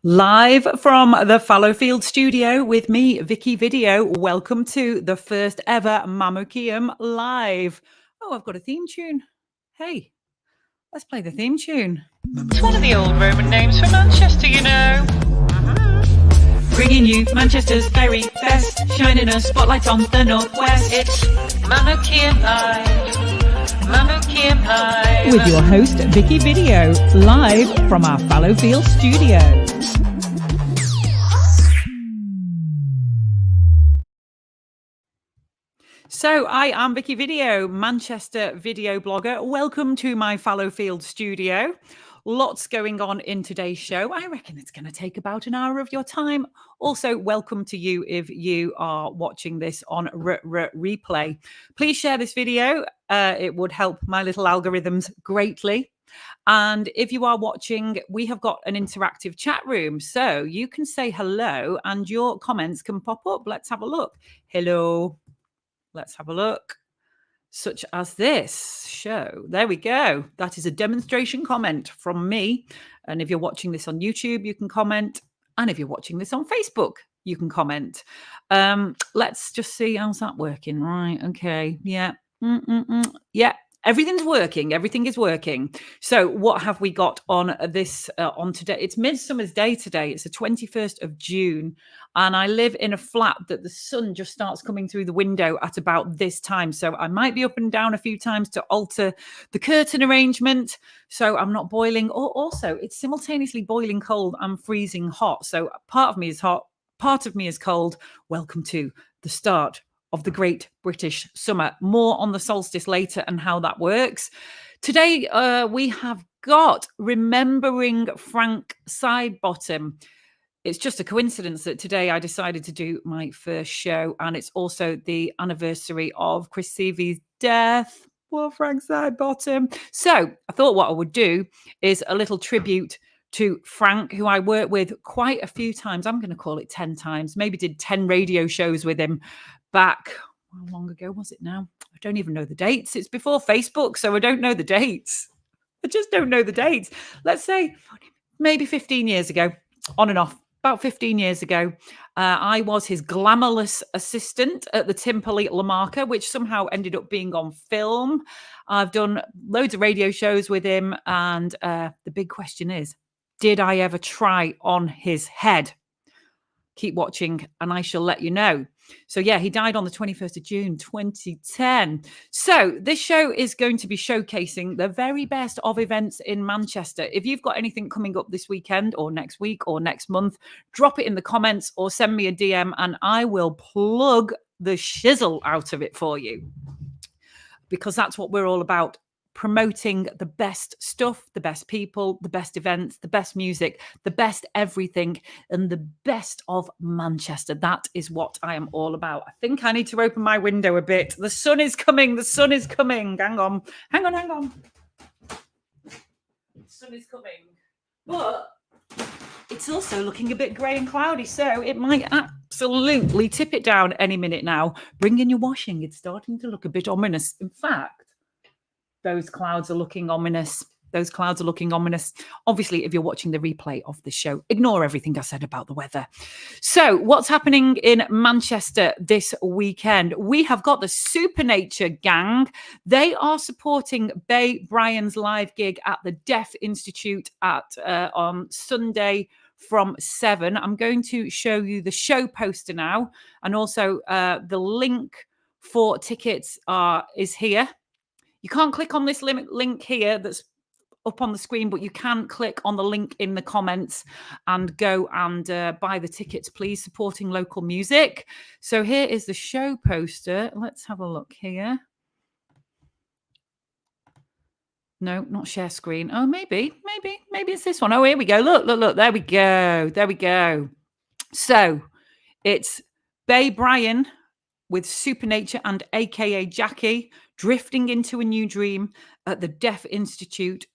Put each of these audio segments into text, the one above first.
Live from the Fallowfield studio with me, Vicky Video. Welcome to the first ever Mamucium live. Oh, I've got a theme tune. Hey, let's play the theme tune. It's one of the old Roman names for Manchester, you know. Bringing you Manchester's very best, shining a spotlight on the northwest. It's Mamucium Live. Mamucium Live. With your host, Vicky Video, live from our Fallowfield studio. So I am Vicky Video, Manchester video blogger. Welcome to my Fallowfield studio. Lots going on in today's show. I reckon it's going to take about an hour of your time. Also, welcome to you if you are watching this on replay. Please share this video. It would help my little algorithms greatly. And if you are watching, we have got an interactive chat room. So you can say hello and your comments can pop up. Let's have a look. Hello. Let's have a look. Such as this show. There we go. That is a demonstration comment from me. And if you're watching this on YouTube, you can comment. And if you're watching this on Facebook, you can comment. Let's just see how's that working. Right. Okay. Yeah. Yeah. Everything's working. Everything is working. So what have we got on this on today? It's Midsummer's Day today. It's the 21st of June. And I live in a flat that the sun just starts coming through the window at about this time. So I might be up and down a few times to alter the curtain arrangement. So I'm not boiling. Or also, it's simultaneously boiling cold and freezing hot. So part of me is hot, part of me is cold. Welcome to the start of the Great British Summer. More on the solstice later and how that works. Today, we have got Remembering Frank Sidebottom. It's just a coincidence that today I decided to do my first show, and it's also the anniversary of Chris Seavey's death. Well, Frank Sidebottom. So I thought what I would do is a little tribute to Frank, who I worked with quite a few times. I'm going to call it 10 times. Maybe did 10 radio shows with him back. How long ago was it now? I don't even know the dates. It's before Facebook, so I don't know the dates. I just don't know the dates. Let's say maybe 15 years ago, on and off. About 15 years ago, I was his glamorous assistant at the Timperley Lamarca, which somehow ended up being on film. I've done loads of radio shows with him. And the big question is, did I ever try on his head? Keep watching and I shall let you know. So yeah, he died on the 21st of June, 2010. So this show is going to be showcasing the very best of events in Manchester. If you've got anything coming up this weekend or next week or next month, drop it in the comments or send me a DM and I will plug the shizzle out of it for you. Because that's what we're all about. Promoting the best stuff, the best people, the best events, the best music, the best everything, and the best of Manchester. That is what I am all about. I think I need to open my window a bit. The sun is coming. The sun is coming. Hang on. Hang on, hang on. The sun is coming. But it's also looking a bit grey and cloudy, so it might absolutely tip it down any minute now. Bring in your washing. It's starting to look a bit ominous. In fact, those clouds are looking ominous. Those clouds are looking ominous. Obviously, if you're watching the replay of the show, ignore everything I said about the weather. So what's happening in Manchester this weekend? We have got the Supernature Gang. They are supporting Bay Bryan's live gig at the Deaf Institute on Sunday from 7. I'm going to show you the show poster now. And also the link for tickets is here. You can't click on this link here that's up on the screen, but you can click on the link in the comments and go and buy the tickets, please, supporting local music. So here is the show poster. Let's have a look here. No, not share screen. Oh, maybe it's this one. Oh, here we go. Look. There we go. There we go. So it's Bay Bryan with Supernature and AKA Jackie drifting into a new dream at the Deaf Institute,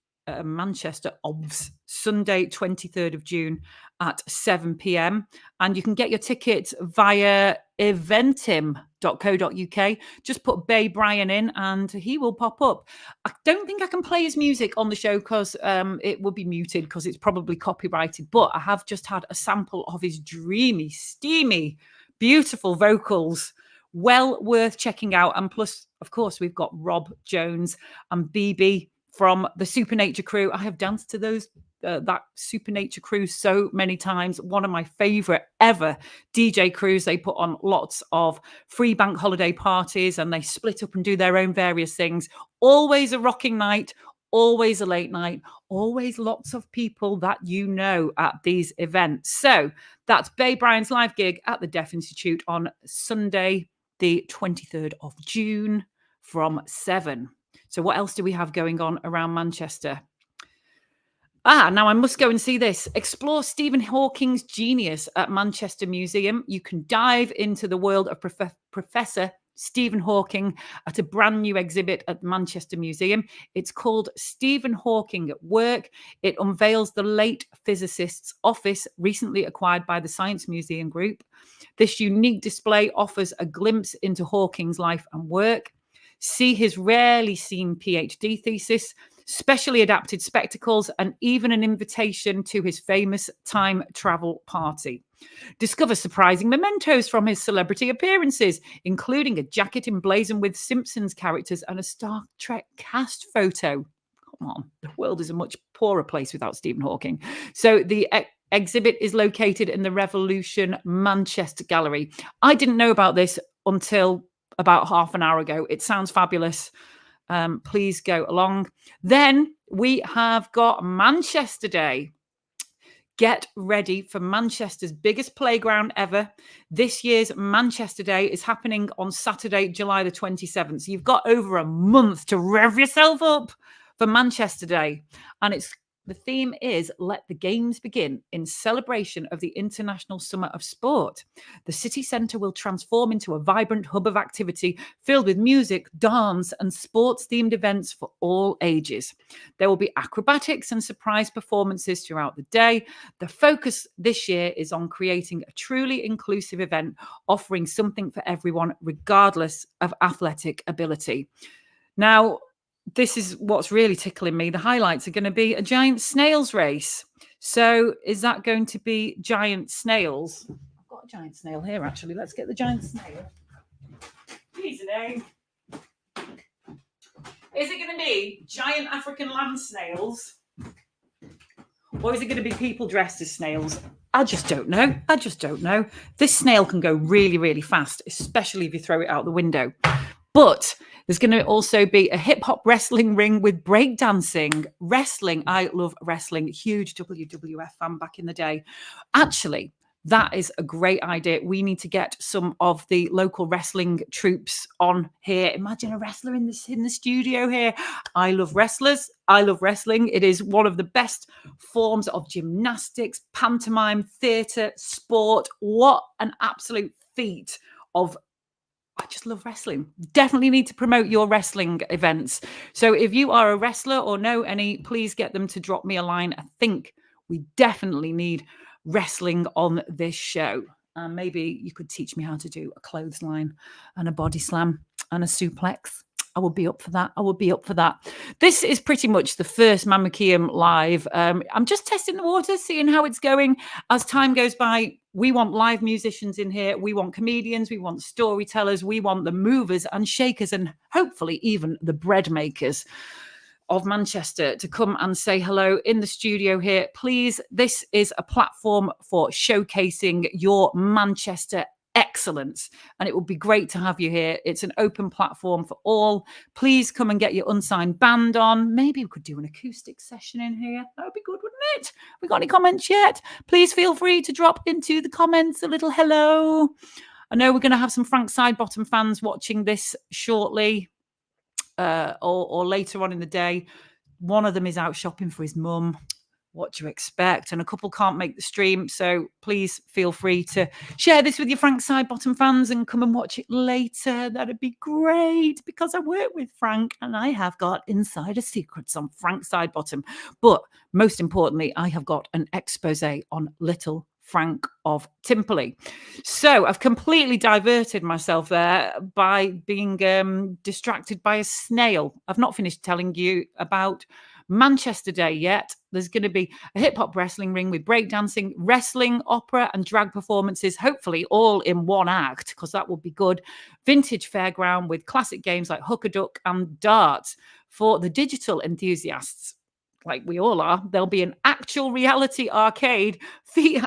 Manchester, OBS, Sunday, 23rd of June at 7 p.m. And you can get your tickets via Eventim. Just put Bay Brian in and he will pop up. I don't think I can play his music on the show because it will be muted because it's probably copyrighted, but I have just had a sample of his dreamy, steamy, beautiful vocals. Well worth checking out. And plus, of course, we've got Rob Jones and BB from the Supernature crew. I have danced to that Supernature crew so many times. One of my favorite ever DJ crews. They put on lots of free bank holiday parties and they split up and do their own various things. Always a rocking night, always a late night, always lots of people that you know at these events. So that's Bay Brian's live gig at the Deaf Institute on Sunday, the 23rd of June from 7. So what else do we have going on around Manchester? Now I must go and see this. Explore Stephen Hawking's genius at Manchester Museum. You can dive into the world of Professor Stephen Hawking at a brand new exhibit at the Manchester Museum. It's called Stephen Hawking at Work. It unveils the late physicist's office, recently acquired by the Science Museum Group. This unique display offers a glimpse into Hawking's life and work. See his rarely seen PhD thesis, specially adapted spectacles, and even an invitation to his famous time travel party. Discover surprising mementos from his celebrity appearances, including a jacket emblazoned with Simpsons characters and a Star Trek cast photo. Come on, the world is a much poorer place without Stephen Hawking. So the exhibit is located in the Revolution Manchester Gallery. I didn't know about this until about half an hour ago. It sounds fabulous. Please go along. Then we have got Manchester Day. Get ready for Manchester's biggest playground ever. This year's Manchester Day is happening on Saturday, July the 27th. So you've got over a month to rev yourself up for Manchester Day. And the theme is Let the Games Begin, in celebration of the International Summer of Sport. The city centre will transform into a vibrant hub of activity filled with music, dance and sports-themed events for all ages. There will be acrobatics and surprise performances throughout the day. The focus this year is on creating a truly inclusive event, offering something for everyone, regardless of athletic ability. Now, this is what's really tickling me. The highlights are going to be a giant snails race. So is that going to be giant snails? I've got a giant snail here, actually. Let's get the giant snail. Please, name. Is it going to be giant African land snails? Or is it going to be people dressed as snails? I just don't know. This snail can go really, really fast, especially if you throw it out the window. But there's going to also be a hip-hop wrestling ring with breakdancing. Wrestling, I love wrestling. Huge WWF fan back in the day. Actually, that is a great idea. We need to get some of the local wrestling troops on here. Imagine a wrestler in the studio here. I love wrestlers. I love wrestling. It is one of the best forms of gymnastics, pantomime, theatre, sport. What an absolute feat of I just love wrestling. Definitely need to promote your wrestling events. So if you are a wrestler or know any, please get them to drop me a line. I think we definitely need wrestling on this show. And maybe you could teach me how to do a clothesline and a body slam and a suplex. I would be up for that. This is pretty much the first Mamucium live. I'm just testing the waters, seeing how it's going. As time goes by, we want live musicians in here. We want comedians. We want storytellers. We want the movers and shakers and hopefully even the bread makers of Manchester to come and say hello in the studio here. Please, this is a platform for showcasing your Manchester excellence, and it would be great to have you here. It's an open platform for all. Please come and get your unsigned band on. Maybe we could do an acoustic session in here. That would be good, wouldn't it? We got any comments yet? Please feel free to drop into the comments a little hello. I know we're going to have some Frank Sidebottom fans watching this shortly or later on in the day. One of them is out shopping for his mum. What do you expect? And a couple can't make the stream. So please feel free to share this with your Frank Sidebottom fans and come and watch it later. That'd be great because I work with Frank and I have got insider secrets on Frank Sidebottom. But most importantly, I have got an expose on Little Frank of Timperley. So I've completely diverted myself there by being distracted by a snail. I've not finished telling you about Manchester Day yet. There's going to be a hip-hop wrestling ring with breakdancing, wrestling, opera and drag performances, hopefully all in one act, because that would be good. Vintage fairground with classic games like hook-a-duck and darts. For the digital enthusiasts, like we all are, there'll be an actual reality arcade,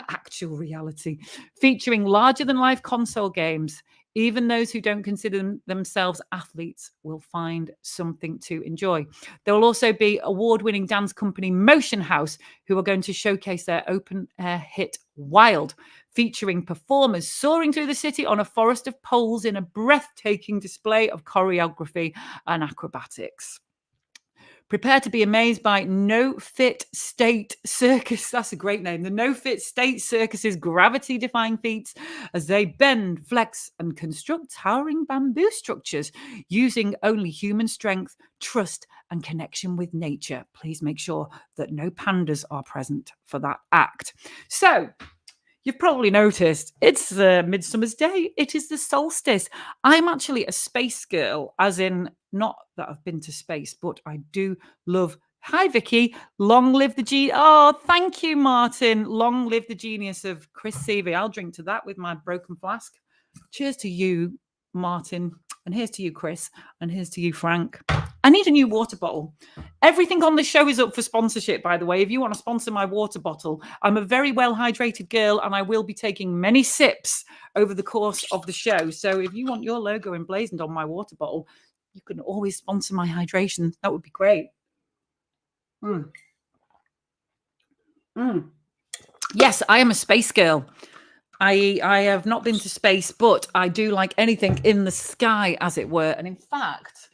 actual reality, featuring larger-than-life console games. Even those who don't consider themselves athletes will find something to enjoy. There will also be award-winning dance company Motion House, who are going to showcase their open-air hit Wild, featuring performers soaring through the city on a forest of poles in a breathtaking display of choreography and acrobatics. Prepare to be amazed by No Fit State Circus. That's a great name. The No Fit State Circus's gravity-defying feats as they bend, flex, and construct towering bamboo structures using only human strength, trust, and connection with nature. Please make sure that no pandas are present for that act. So, you've probably noticed it's Midsummer's Day. It is the solstice. I'm actually a space girl, as in not that I've been to space, but I do love. Hi, Vicky. Long live the genius. Oh, thank you, Martin. Long live the genius of Chris Seavey. I'll drink to that with my broken flask. Cheers to you, Martin. And here's to you, Chris. And here's to you, Frank. I need a new water bottle. Everything on this show is up for sponsorship, by the way. If you want to sponsor my water bottle, I'm a very well-hydrated girl and I will be taking many sips over the course of the show. So if you want your logo emblazoned on my water bottle, you can always sponsor my hydration. That would be great. Yes, I am a space girl. I have not been to space, but I do like anything in the sky, as it were. And in fact,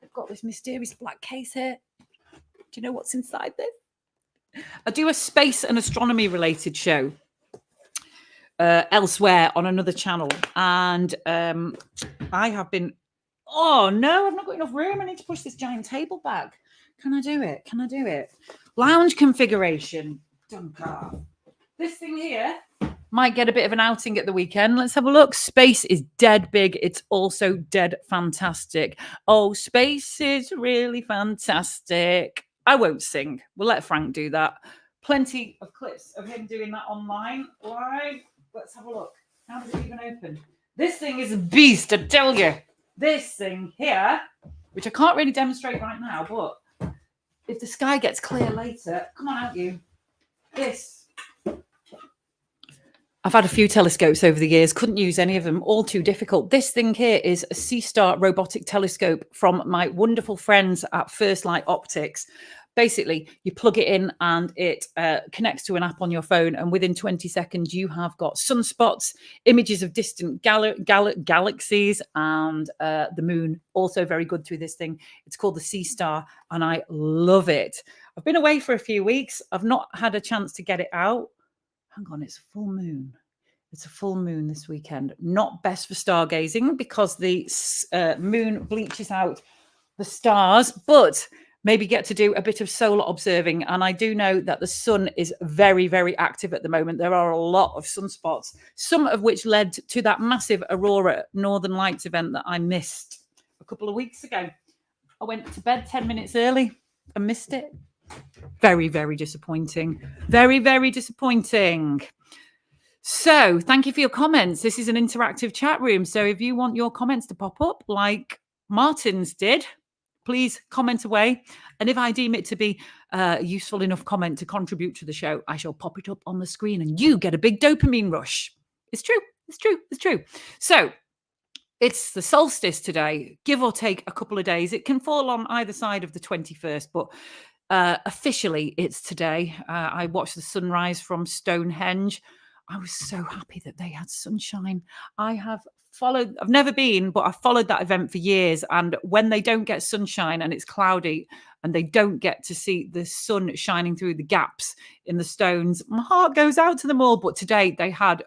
I've got this mysterious black case here. Do you know what's inside this? I do a space and astronomy related show elsewhere on another channel. And I have been, oh no, I've not got enough room. I need to push this giant table back. Can I do it? Can I do it? Lounge configuration. This thing here might get a bit of an outing at the weekend. Let's have a look. Space is dead big. It's also dead fantastic. Oh, space is really fantastic. I won't sing. We'll let Frank do that. Plenty of clips of him doing that online. All right, let's have a look. How does it even open? This thing is a beast, I tell you. This thing here, which I can't really demonstrate right now, but if the sky gets clear later, come on out you. This. I've had a few telescopes over the years, couldn't use any of them, all too difficult. This thing here is a C-Star robotic telescope from my wonderful friends at First Light Optics. Basically, you plug it in and it connects to an app on your phone, and within 20 seconds, you have got sunspots, images of distant galaxies, and the moon. Also very good through this thing. It's called the C-Star, and I love it. I've been away for a few weeks. I've not had a chance to get it out. Hang on, it's a full moon. It's a full moon this weekend. Not best for stargazing because the moon bleaches out the stars, but maybe get to do a bit of solar observing. And I do know that the sun is very, very active at the moment. There are a lot of sunspots, some of which led to that massive Aurora Northern Lights event that I missed a couple of weeks ago. I went to bed 10 minutes early and missed it. Very, very disappointing. Very, very disappointing. So thank you for your comments. This is an interactive chat room. So if you want your comments to pop up like Martin's did, please comment away. And if I deem it to be a useful enough comment to contribute to the show, I shall pop it up on the screen and you get a big dopamine rush. It's true. It's true. It's true. So it's the solstice today, give or take a couple of days. It can fall on either side of the 21st, but officially it's today. I watched the sunrise from Stonehenge. I was so happy that they had sunshine. I've never been, but I've followed that event for years. And when they don't get sunshine and it's cloudy and they don't get to see the sun shining through the gaps in the stones, my heart goes out to them all. But today they had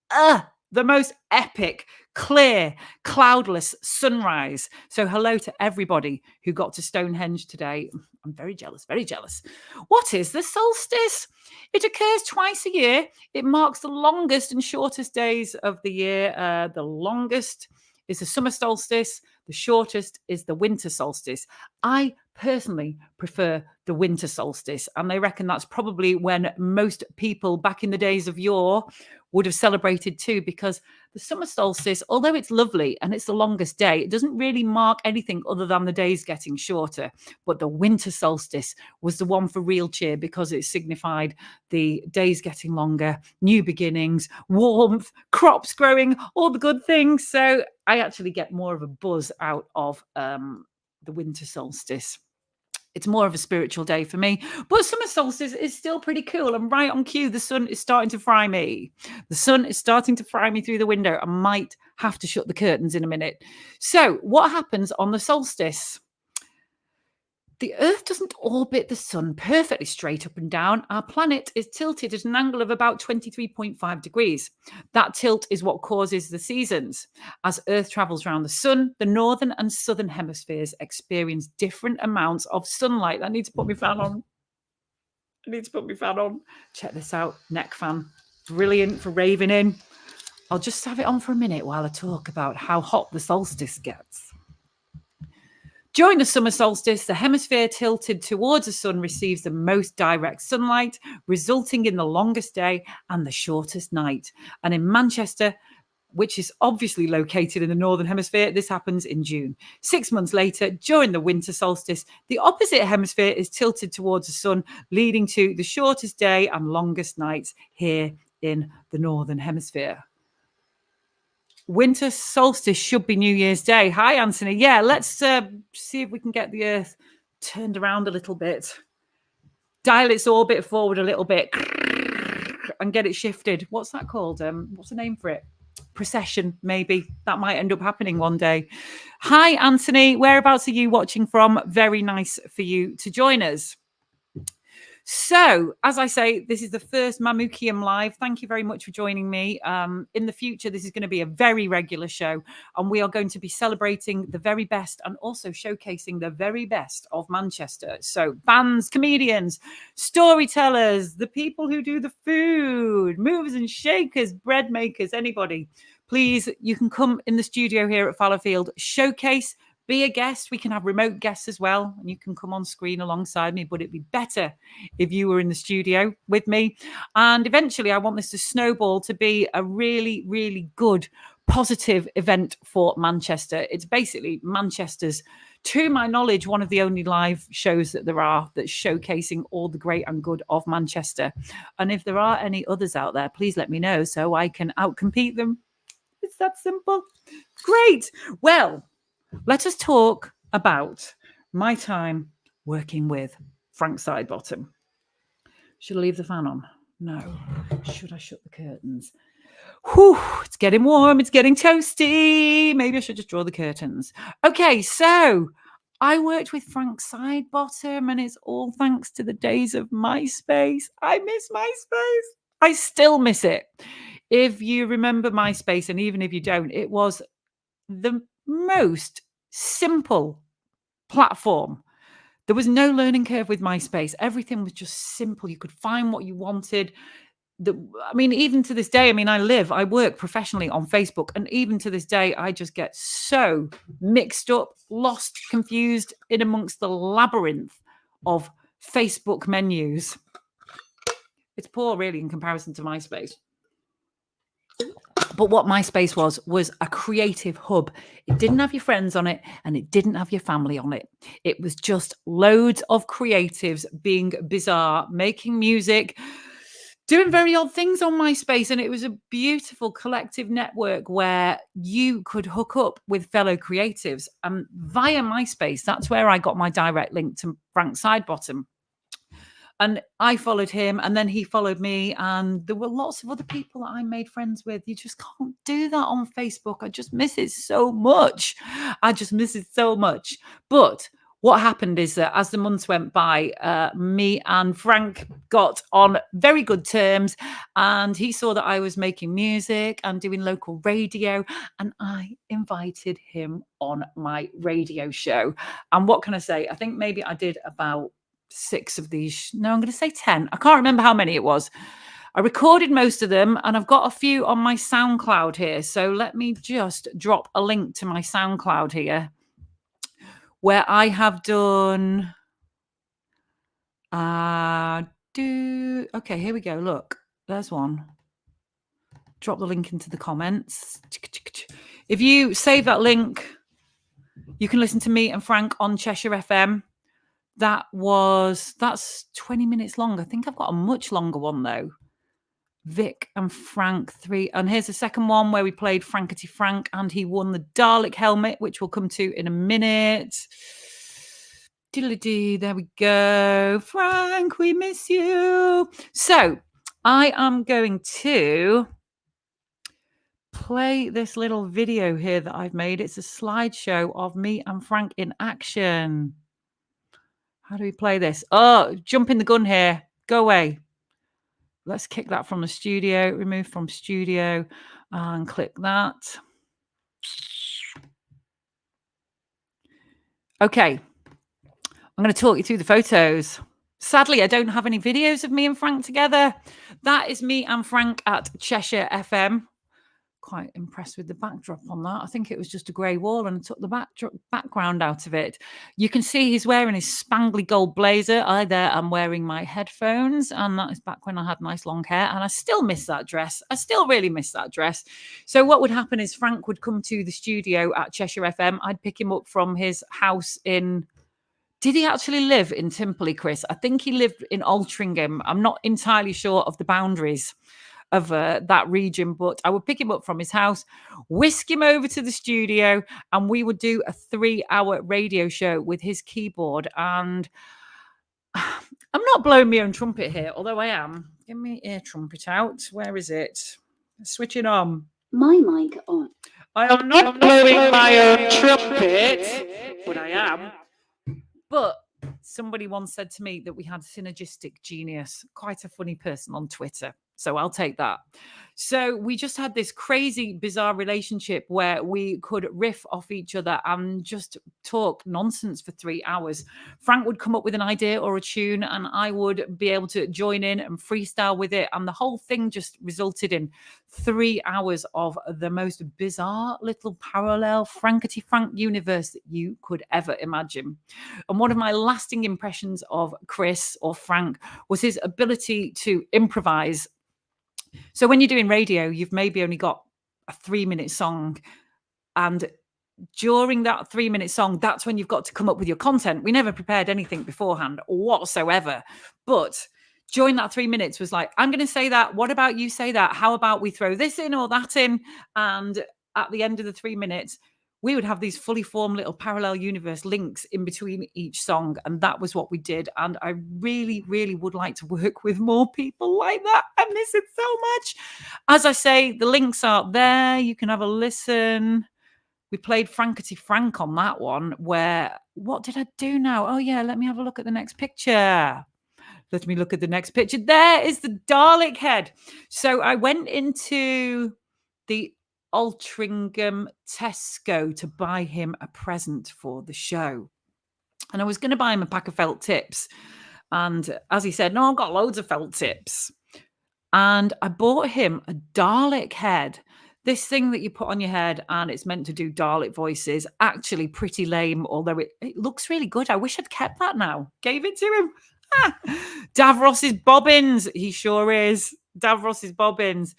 the most epic clear, cloudless sunrise. So hello to everybody who got to Stonehenge today. I'm very jealous, very jealous. What is the solstice? It occurs twice a year. It marks the longest and shortest days of the year. The longest is the summer solstice. The shortest is the winter solstice. I personally prefer the winter solstice, and they reckon that's probably when most people back in the days of yore would have celebrated too, because the summer solstice, although it's lovely and it's the longest day, it doesn't really mark anything other than the days getting shorter. But the winter solstice was the one for real cheer, because it signified the days getting longer, new beginnings, warmth, crops growing, all the good things. So I actually get more of a buzz out of the winter solstice. It's more of a spiritual day for me. But summer solstice is still pretty cool. I'm right on cue. The sun is starting to fry me. The sun is starting to fry me through the window. I might have to shut the curtains in a minute. So what happens on the solstice? The Earth doesn't orbit the sun perfectly straight up and down. Our planet is tilted at an angle of about 23.5 degrees. That tilt is what causes the seasons. As Earth travels around the sun, the northern and southern hemispheres experience different amounts of sunlight. I need to put my fan on. Check this out. Neck fan. Brilliant for raving in. I'll just have it on for a minute while I talk about how hot the solstice gets. During the summer solstice, the hemisphere tilted towards the sun receives the most direct sunlight, resulting in the longest day and the shortest night. And in Manchester, which is obviously located in the northern hemisphere, this happens in June. 6 months later, during the winter solstice, the opposite hemisphere is tilted towards the sun, leading to the shortest day and longest nights here in the northern hemisphere. Winter solstice should be New Year's Day. Hi, Anthony. Yeah, let's see if we can get the Earth turned around a little bit. Dial its orbit forward a little bit and get it shifted. What's that called? What's the name for it? Precession, maybe. That might end up happening one day. Hi, Anthony. Whereabouts are you watching from? Very nice for you to join us. So, as I say, this is the first Mamucium live. Thank you very much for joining me. In the future, this is going to be a very regular show, and we are going to be celebrating the very best and also showcasing the very best of Manchester. So, bands, comedians, storytellers, the people who do the food, movers and shakers, bread makers, anybody. Please, you can come in the studio here at Fallowfield, showcase, be a guest. We can have remote guests as well, and you can come on screen alongside me, but it'd be better if you were in the studio with me. And eventually I want this to snowball to be a really, really good, positive event for Manchester. It's basically Manchester's, to my knowledge, one of the only live shows that there are that's showcasing all the great and good of Manchester. And if there are any others out there, please let me know so I can outcompete them. It's that simple. Great. Well, let us talk about my time working with Frank Sidebottom. Should I leave the fan on? No. Should I shut the curtains? Whew, it's getting warm. It's getting toasty. Maybe I should just draw the curtains. Okay, so I worked with Frank Sidebottom, and it's all thanks to the days of MySpace. I miss MySpace. I still miss it. If you remember MySpace, and even if you don't, it was the most simple platform. There was no learning curve with MySpace. Everything was just simple. You could find what you wanted. Even to this day, I work professionally on Facebook, and even to this day, I just get so mixed up, lost, confused in amongst the labyrinth of Facebook menus. It's poor, really, in comparison to MySpace. But what MySpace was a creative hub. It didn't have your friends on it, and it didn't have your family on it. It was just loads of creatives being bizarre, making music, doing very odd things on MySpace. And it was a beautiful collective network where you could hook up with fellow creatives. And via MySpace, that's where I got my direct link to Frank Sidebottom. And I followed him, and then he followed me, and there were lots of other people that I made friends with. You just can't do that on Facebook. I just miss it so much. But what happened is that as the months went by, me and Frank got on very good terms, and he saw that I was making music and doing local radio, and I invited him on my radio show. And what can I say? I think maybe I did about 6 of these. No, I'm going to say 10. I can't remember how many it was. I recorded most of them, and I've got a few on my SoundCloud here. So let me just drop a link to my SoundCloud here, where I have done okay, here we go. Look, there's one. Drop the link into the comments. If you save that link, you can listen to me and Frank on Cheshire FM. That's 20 minutes long. I think I've got a much longer one though. Vic and Frank 3. And here's the second one where we played Frankety Frank and he won the Dalek helmet, which we'll come to in a minute. Diddly-dee, there we go. Frank, we miss you. So I am going to play this little video here that I've made. It's a slideshow of me and Frank in action. How do we play this? Oh, jumping the gun here. Go away. Let's kick that from the studio, remove from studio, and click that. Okay, I'm going to talk you through the photos. Sadly, I don't have any videos of me and Frank together. That is me and Frank at Cheshire FM. Quite impressed with the backdrop on that. I think it was just a grey wall and I took the background out of it. You can see he's wearing his spangly gold blazer. I am wearing my headphones, and that is back when I had nice long hair, and I still miss that dress. I still really miss that dress. So what would happen is Frank would come to the studio at Cheshire FM. I'd pick him up from his house in... Did he actually live in Timperley, Chris? I think he lived in Altrincham. I'm not entirely sure of the boundaries of that region, but I would pick him up from his house, whisk him over to the studio, and we would do a 3-hour radio show with his keyboard. And I'm not blowing my own trumpet here, although I am. Get my ear trumpet out. Where is it? Switch it on. My mic on. I am not blowing my own trumpet, but I am. But somebody once said to me that we had synergistic genius, quite a funny person on Twitter. So I'll take that. So we just had this crazy, bizarre relationship where we could riff off each other and just talk nonsense for 3 hours. Frank would come up with an idea or a tune, and I would be able to join in and freestyle with it. And the whole thing just resulted in 3 hours of the most bizarre little parallel Frankety Frank universe that you could ever imagine. And one of my lasting impressions of Chris, or Frank, was his ability to improvise. So when you're doing radio, you've maybe only got a 3-minute song, and during that 3-minute song, that's when you've got to come up with your content. We never prepared anything beforehand whatsoever, but during that 3 minutes was like, I'm going to say that. What about you say that? How about we throw this in or that in? And at the end of the 3 minutes, we would have these fully formed little parallel universe links in between each song. And that was what we did. And I really, really would like to work with more people like that. I miss it so much. As I say, the links are there. You can have a listen. We played Frankety Frank on that one, where, what did I do now? Oh, yeah, let me have a look at the next picture. Let me look at the next picture. There is the Dalek head. So I went into the Altrincham Tesco to buy him a present for the show. And I was going to buy him a pack of felt tips. And as he said, no, I've got loads of felt tips. And I bought him a Dalek head. This thing that you put on your head, and it's meant to do Dalek voices. Actually pretty lame, although it looks really good. I wish I'd kept that now. Gave it to him. Davros's bobbins. He sure is. Davros's bobbins.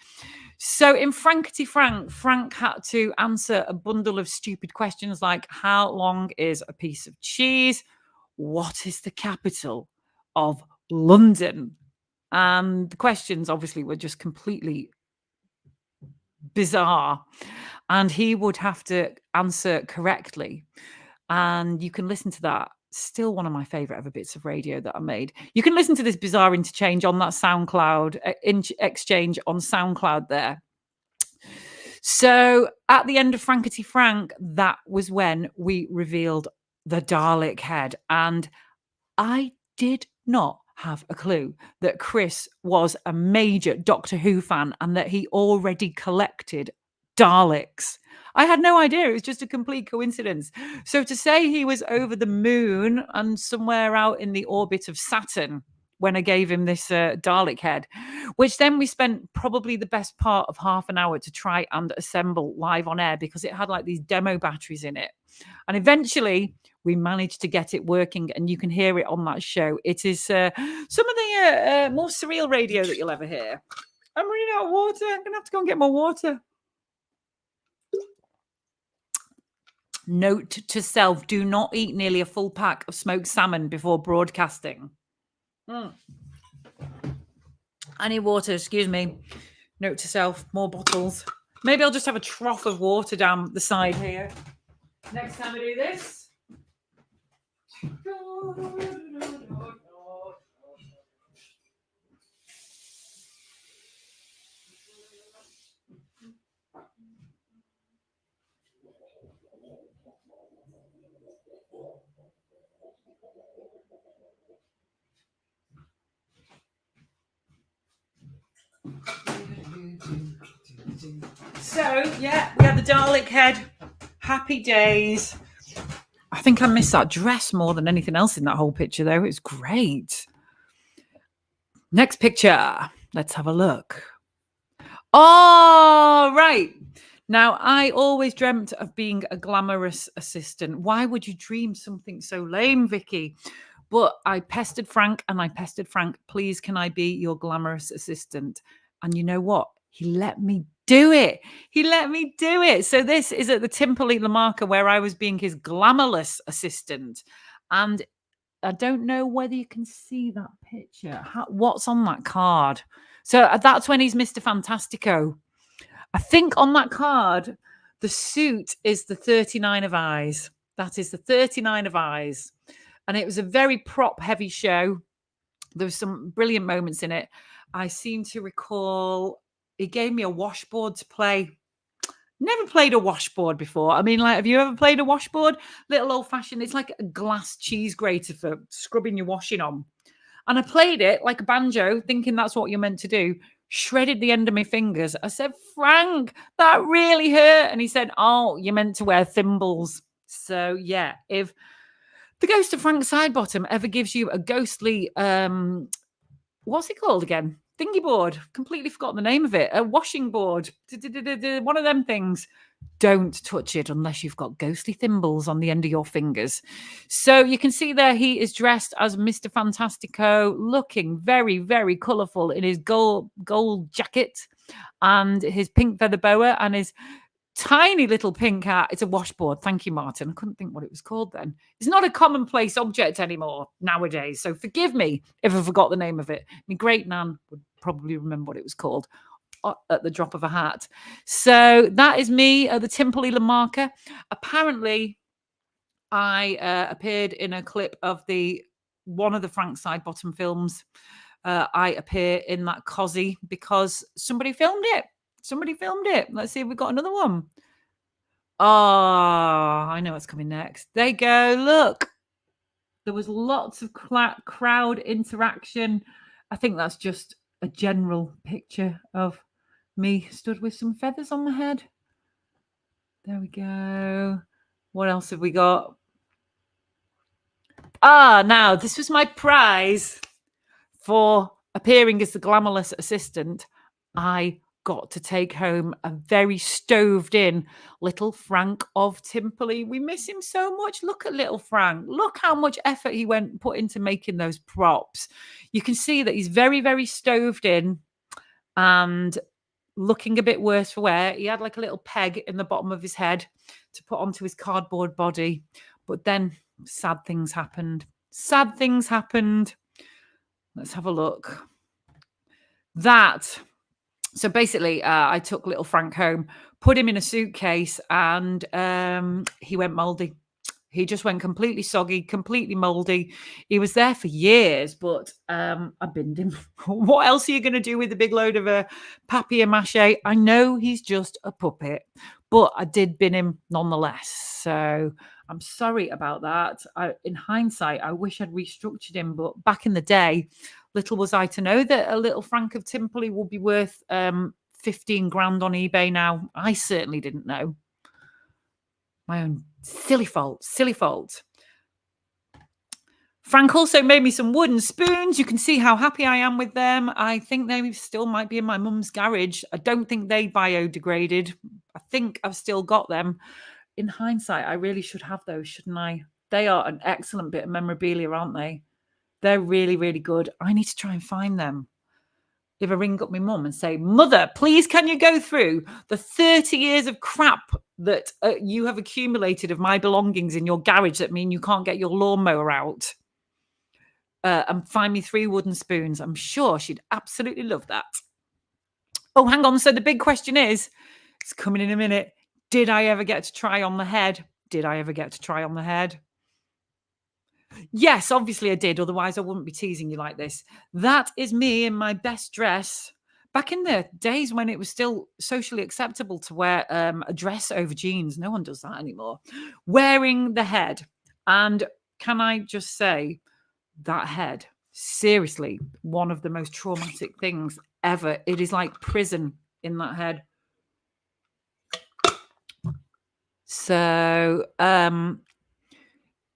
So in Frankety Frank, Frank had to answer a bundle of stupid questions like, how long is a piece of cheese? What is the capital of London? And the questions obviously were just completely bizarre. And he would have to answer correctly. And you can listen to that. Still one of my favorite ever bits of radio that I made. You can listen to this bizarre interchange on that SoundCloud exchange on SoundCloud there. So at the end of Frankety Frank, that was when we revealed the Dalek head. And I did not have a clue that Chris was a major Doctor Who fan and that he already collected Daleks. I had no idea. It was just a complete coincidence. So to say he was over the moon and somewhere out in the orbit of Saturn when I gave him this Dalek head, which then we spent probably the best part of half an hour to try and assemble live on air because it had like these demo batteries in it. And eventually we managed to get it working, and you can hear it on that show. It is some of the more surreal radio that you'll ever hear. I'm running out of water. I'm going to have to go and get more water. Note to self, do not eat nearly a full pack of smoked salmon before broadcasting. I need water, excuse me. Note to self, more bottles. Maybe I'll just have a trough of water down the side here. Next time I do this. So, yeah, we had the Dalek head. Happy days. I think I missed that dress more than anything else in that whole picture, though. It was great. Next picture. Let's have a look. Oh, right. Now, I always dreamt of being a glamorous assistant. Why would you dream something so lame, Vicky? But I pestered Frank and I pestered Frank. Please, can I be your glamorous assistant? And you know what? He let me do it. He let me do it. So this is at the Timperley Lamarca where I was being his glamorless assistant. And I don't know whether you can see that picture. What's on that card? So that's when he's Mr. Fantastico. I think on that card, the suit is the 39 of Eyes. That is the 39 of Eyes. And it was a very prop-heavy show. There were some brilliant moments in it. I seem to recall he gave me a washboard to play. Never played a washboard before. I mean, like, have you ever played a washboard? Little old-fashioned. It's like a glass cheese grater for scrubbing your washing on. And I played it like a banjo, thinking that's what you're meant to do. Shredded the end of my fingers. I said, Frank, that really hurt. And he said, oh, you're meant to wear thimbles. So, yeah, if the ghost of Frank Sidebottom ever gives you a ghostly, what's it called again? Thingy board. Completely forgot the name of it. A washing board. One of them things. Don't touch it unless you've got ghostly thimbles on the end of your fingers. So you can see there he is dressed as Mr. Fantastico, looking very, very colourful in his gold jacket and his pink feather boa and his tiny little pink hat. It's a washboard. Thank you, Martin. I couldn't think what it was called then. It's not a commonplace object anymore nowadays. So forgive me if I forgot the name of it. My great nan would probably remember what it was called at the drop of a hat. So that is me at the Timperley Lamarca. Apparently, I appeared in a clip of one of the Frank Sidebottom films. I appear in that cosy because somebody filmed it. Somebody filmed it. Let's see if we've got another one. Oh, I know what's coming next. There you go. Look. There was lots of crowd interaction. I think that's just a general picture of me stood with some feathers on my head. There we go. What else have we got? Now, this was my prize for appearing as the glamorous assistant. I got to take home a very stoved in little Frank of Timperley. We miss him so much. Look at little Frank. Look how much effort he put into making those props. You can see that he's very, very stoved in and looking a bit worse for wear. He had like a little peg in the bottom of his head to put onto his cardboard body. But then sad things happened. Sad things happened. Let's have a look. So basically, I took little Frank home, put him in a suitcase, and he went mouldy. He just went completely soggy, completely mouldy. He was there for years, but I binned him. What else are you going to do with a big load of papier-mâché? I know he's just a puppet, but I did bin him nonetheless. So I'm sorry about that. In hindsight, I wish I'd restructured him, but back in the day, little was I to know that a little Frank of Timperley would be worth 15 grand on eBay now. I certainly didn't know. My own silly fault. Frank also made me some wooden spoons. You can see how happy I am with them. I think they still might be in my mum's garage. I don't think they biodegraded. I think I've still got them. In hindsight, I really should have those, shouldn't I? They are an excellent bit of memorabilia, aren't they? They're really, really good. I need to try and find them. If I ring up my mum and say, Mother, please can you go through the 30 years of crap that you have accumulated of my belongings in your garage that mean you can't get your lawnmower out, and find me 3 wooden spoons. I'm sure she'd absolutely love that. Oh, hang on. So the big question is, it's coming in a minute. Did I ever get to try on the head? Yes, obviously I did. Otherwise, I wouldn't be teasing you like this. That is me in my best dress. Back in the days when it was still socially acceptable to wear a dress over jeans. No one does that anymore. Wearing the head. And can I just say, that head, seriously, one of the most traumatic things ever. It is like prison in that head. So,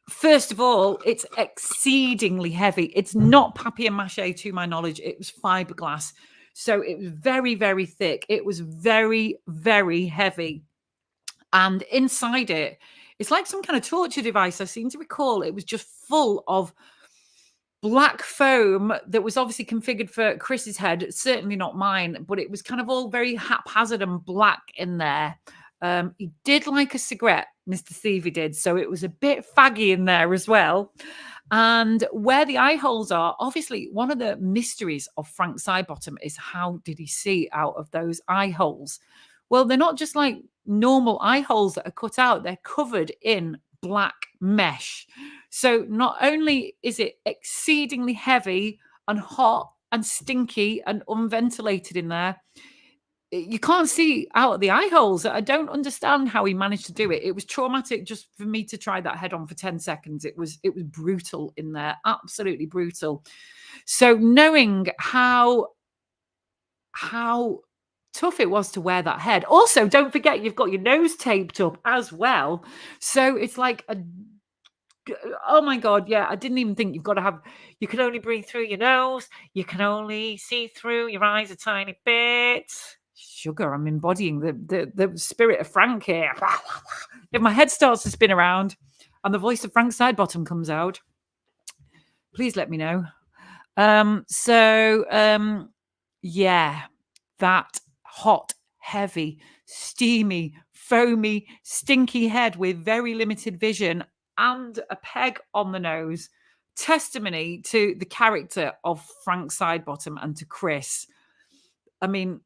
first of all, it's exceedingly heavy. It's not papier-mâché to my knowledge. It was fiberglass. So it was very, very thick. It was very, very heavy. And inside it, it's like some kind of torture device. I seem to recall it was just full of black foam that was obviously configured for Chris's head. Certainly not mine, but it was kind of all very haphazard and black in there. He did like a cigarette, Mr. Thievey did, so it was a bit faggy in there as well. And where the eye holes are, obviously, one of the mysteries of Frank Sidebottom is how did he see out of those eye holes? Well, they're not just like normal eye holes that are cut out, they're covered in black mesh. So not only is it exceedingly heavy and hot and stinky and unventilated in there, you can't see out of the eye holes. I don't understand how he managed to do it. It was traumatic just for me to try that head on for 10 seconds. It was brutal in there, absolutely brutal. So knowing how tough it was to wear that head. Also, don't forget you've got your nose taped up as well. So it's like oh my God, yeah, I didn't even think you can only breathe through your nose. You can only see through your eyes a tiny bit. Sugar, I'm embodying the spirit of Frank here. If my head starts to spin around and the voice of Frank Sidebottom comes out, please let me know. Yeah, that hot, heavy, steamy, foamy, stinky head with very limited vision and a peg on the nose. Testimony to the character of Frank Sidebottom and to Chris. I mean,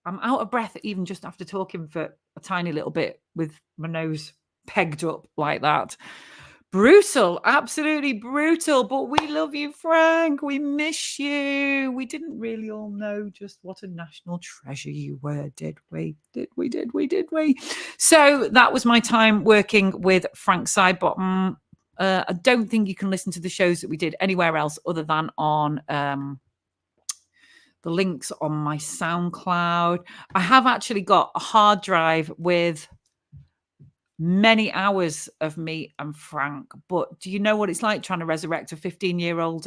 I'm out of breath even just after talking for a tiny little bit with my nose pegged up like that. Brutal, absolutely brutal. But we love you, Frank. We miss you. We didn't really all know just what a national treasure you were, did we? Did we? So that was my time working with Frank Sidebottom. I don't think you can listen to the shows that we did anywhere else other than on the links on my SoundCloud. I have actually got a hard drive with many hours of me and Frank, but do you know what it's like trying to resurrect a 15-year-old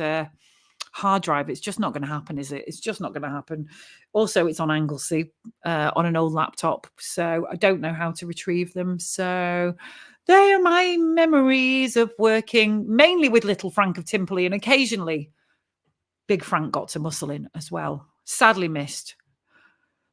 hard drive? It's just not going to happen, is it? It's just not going to happen. Also, it's on Anglesey on an old laptop, so I don't know how to retrieve them. So they are my memories of working mainly with little Frank of Timperley, and occasionally Big Frank got to muscle in as well. Sadly missed.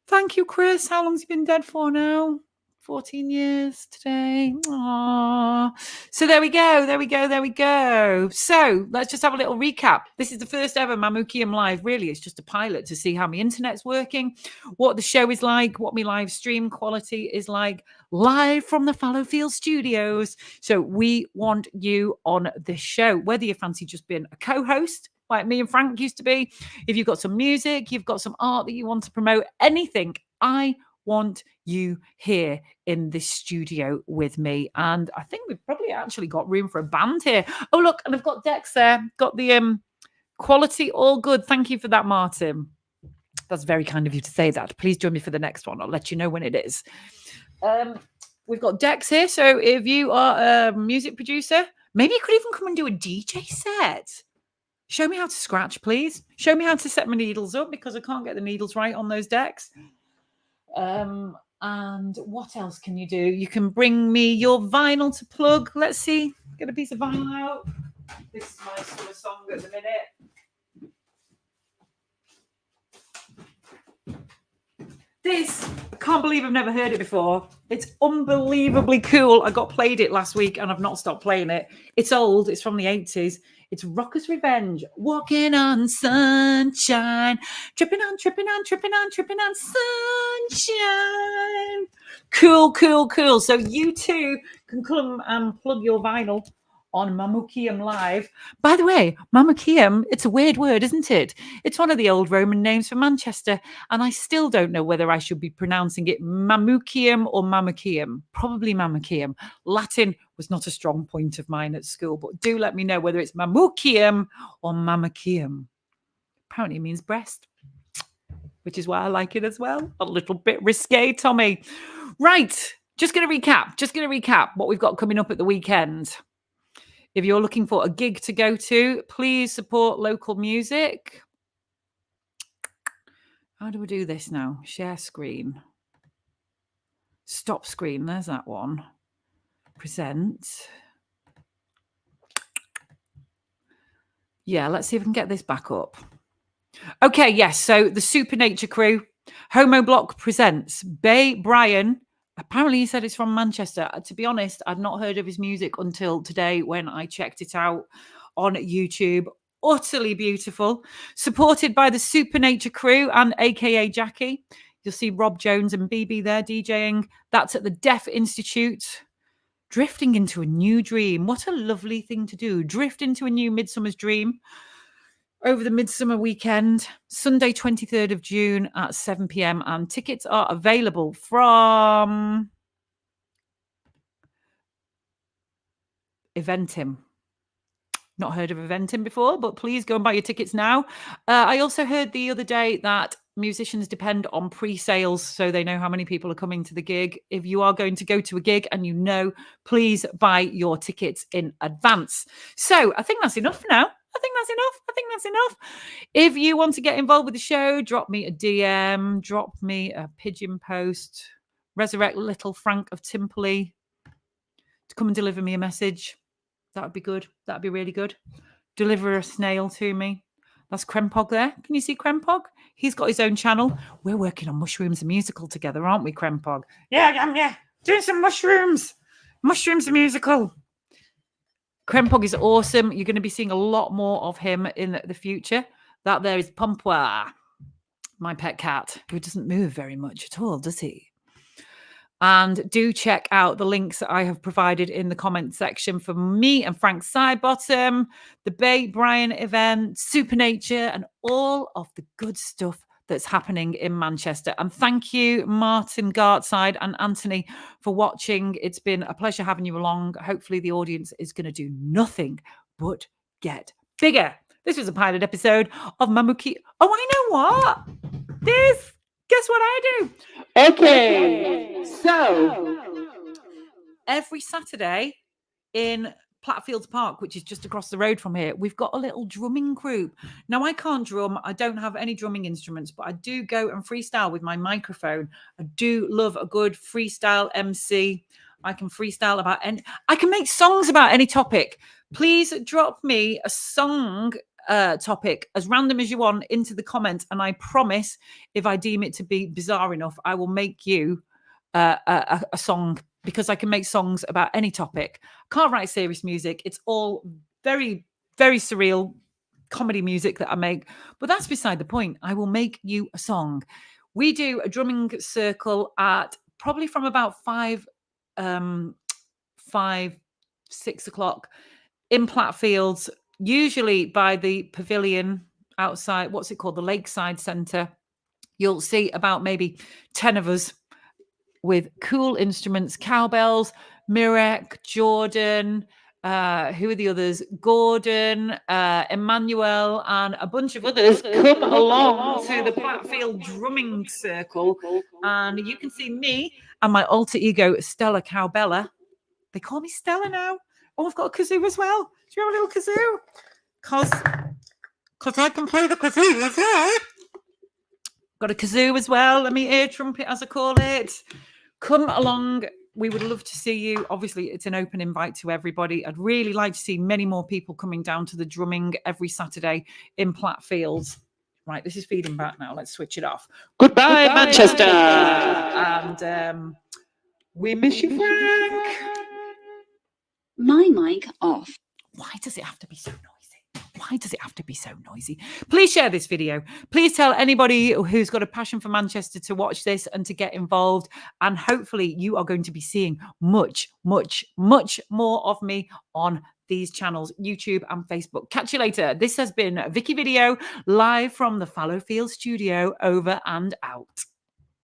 Thank you, Chris. How long's he been dead for now? 14 years today. Aww. So there we go. So let's just have a little recap. This is the first ever Mamucium Live. Really, it's just a pilot to see how my internet's working, what the show is like, what my live stream quality is like, live from the Fallowfield studios. So we want you on this show, whether you fancy just being a co-host, like me and Frank used to be. If you've got some music, you've got some art that you want to promote, anything, I want you here in this studio with me. And I think we've probably actually got room for a band here. Oh, look, and I've got Dex there. Got the quality all good. Thank you for that, Martin. That's very kind of you to say that. Please join me for the next one. I'll let you know when it is. We've got Dex here. So if you are a music producer, maybe you could even come and do a DJ set. Show me how to scratch, please. Show me how to set my needles up, because I can't get the needles right on those decks. And what else can you do? You can bring me your vinyl to plug. Let's see. Get a piece of vinyl out. This is my summer song at the minute. This, I can't believe I've never heard it before. It's unbelievably cool. I got played it last week and I've not stopped playing it. It's old. It's from the 80s. It's Rocker's Revenge. Walking on sunshine. Tripping on sunshine. Cool. So you too can come and plug your vinyl on Mamucium Live. By the way, Mamucium, it's a weird word, isn't it? It's one of the old Roman names for Manchester, and I still don't know whether I should be pronouncing it Mamucium or Mamucium. Probably Mamucium. Latin was not a strong point of mine at school, but do let me know whether it's Mamucium or Mamucium. Apparently it means breast, which is why I like it as well. A little bit risque, Tommy. Right, just going to recap what we've got coming up at the weekend. If you're looking for a gig to go to, please support local music. How do we do this now? Share screen. Stop screen. There's that one. Present. Yeah, let's see if we can get this back up. Okay, yes. So the Supernature crew, Homo Block presents Bay Brian. Apparently he said it's from Manchester. To be honest, I'd not heard of his music until today when I checked it out on YouTube. Utterly beautiful. Supported by the Supernature crew and AKA Jackie. You'll see Rob Jones and BB there DJing. That's at the Deaf Institute. Drifting into a new dream. What a lovely thing to do. Drift into a new midsummer's dream. Over the midsummer weekend, Sunday 23rd of June at 7 p.m. And tickets are available from Eventim. Not heard of Eventim before, but please go and buy your tickets now. I also heard the other day that musicians depend on pre-sales, so they know how many people are coming to the gig. If you are going to go to a gig and you know, please buy your tickets in advance. So I think that's enough for now. I think that's enough. If you want to get involved with the show, drop me a DM, drop me a pigeon post, resurrect little Frank of Timperley to come and deliver me a message. That would be good. That would be really good. Deliver a snail to me. That's Krempog there. Can you see Krempog? He's got his own channel. We're working on Mushrooms the Musical together, aren't we, Krempog? Yeah. Doing some mushrooms. Mushrooms the Musical. Krempog is awesome. You're going to be seeing a lot more of him in the future. That there is Pompoir, my pet cat, who doesn't move very much at all, does he? And do check out the links that I have provided in the comment section for me and Frank Sidebottom, the Bay Brian event, Supernature, and all of the good stuff that's happening in Manchester. And thank you, Martin Gartside and Anthony, for watching. It's been a pleasure having you along. Hopefully the audience is going to do nothing but get bigger. This was a pilot episode of Mamucium. Oh, I know what? Guess what I do? Okay. So every Saturday in Plattfields Park, which is just across the road from here, we've got a little drumming group. Now, I can't drum. I don't have any drumming instruments, but I do go and freestyle with my microphone. I do love a good freestyle MC. I can freestyle about I can make songs about any topic. Please drop me a song topic as random as you want into the comments, and I promise, if I deem it to be bizarre enough, I will make you a song, because I can make songs about any topic. Can't write serious music. It's all very, very surreal comedy music that I make. But that's beside the point. I will make you a song. We do a drumming circle at probably from about 6 o'clock in Flatfields, usually by the pavilion outside, what's it called? The Lakeside Centre. You'll see about maybe 10 of us with cool instruments, cowbells, Mirek, Jordan, who are the others? Gordon, Emmanuel, and a bunch of others come along to the Flatfield drumming circle. And you can see me and my alter ego, Stella Cowbella. They call me Stella now. Oh, I've got a kazoo as well. Do you have a little kazoo? Because I can play the kazoo as well. Got a kazoo as well. Let me ear trumpet, as I call it. Come along. We would love to see you. Obviously, it's an open invite to everybody. I'd really like to see many more people coming down to the drumming every Saturday in Flatfields. Right, this is feeding back now. Let's switch it off. Goodbye, Manchester. And we miss you, Frank. My mic off. Why does it have to be so noisy? Why does it have to be so noisy? Please share this video. Please tell anybody who's got a passion for Manchester to watch this and to get involved. And hopefully you are going to be seeing much, much, much more of me on these channels, YouTube and Facebook. Catch you later. This has been Vicky Video, live from the Fallowfield studio, over and out.